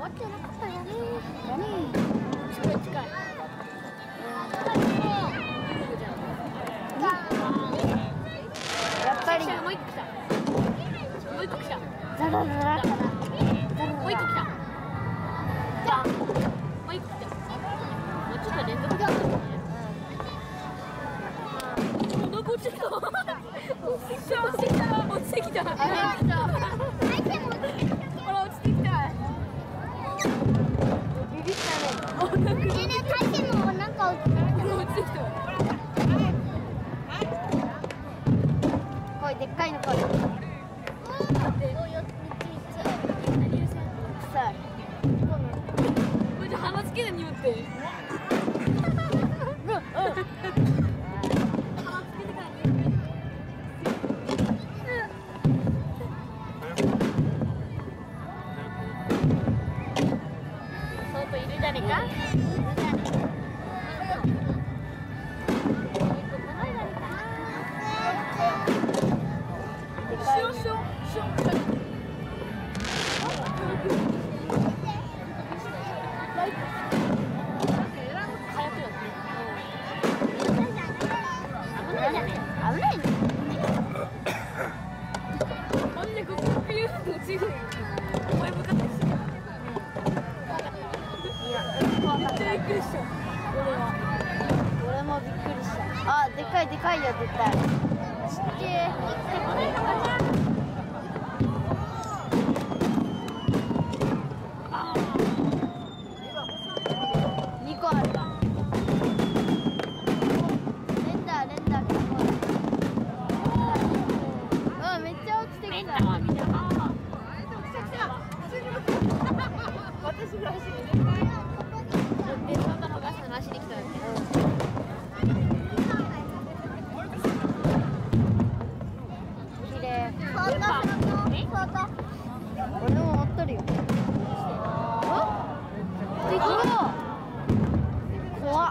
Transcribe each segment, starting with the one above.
わってなかったよね。近い近い。やっぱりもう一個来た。もう一個来た。ザラザラかな。もう一個来た。もう一個来た。もうちょっと連続だったね。落ちてきた。落ちてきた。落ちてきた。ほら落ちてきた。ビビったね。大変もなんか落ちてきた。こいでっかいのこれ。臭い。これじゃ鼻つけるによって。誰か？俺もびっくりした。あ、でかいでかいよ絶対。ちっけえ。2個ある。連打めっちゃ落ちてきた。私の足にで、そんなのがさ、足に来たよね。綺麗。俺も持っとるよ。できる。怖っ。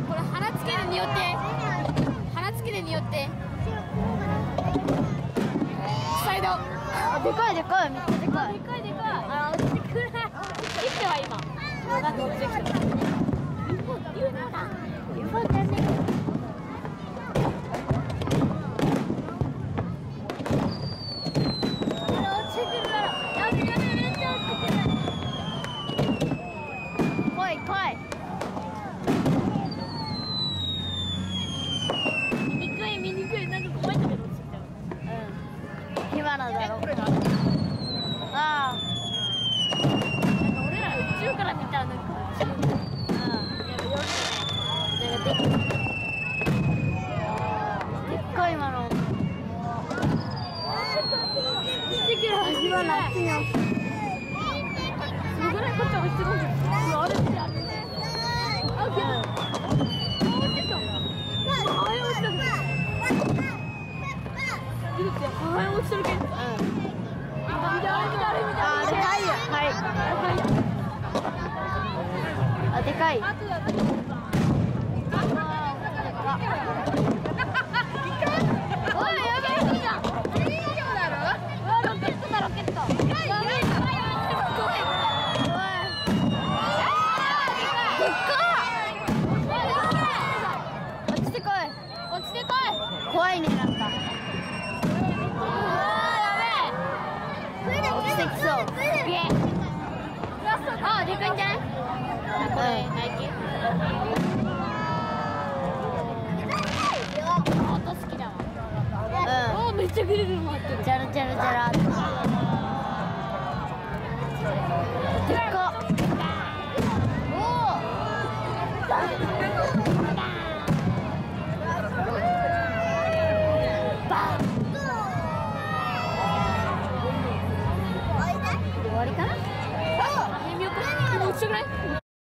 これ鼻つけるによって。鼻つけるによって。サイド。あ、でかいでかい、めっちゃでかい。でかいでかい。あ、落ちてくる。来ては今。なんで落ちてきた。UFO だね。来い。醜い。なんか怖いんだけど落ちてきた。火花だろ。ああ。なんか俺ら宇宙から見たらなんか違うんだよ。でっかい今の。火花あっちに落ちて。そのぐらいこっちは落ちてくるんだよ。あれってあるね。あ、落ちた。落ちた。落ちてるけど。見た。あ、でかいよ。はい。あ、でかい。おい、やばいじゃん。ロケットだ、ロケット。落ちてこい。怖いね、なんか。落ちてきそう。あ、でかいんじゃない？これ、ナイキ。音好きだわ。お、めっちゃぐるぐる回ってる。ジャラジャラジャラ。でっか。終わりかな。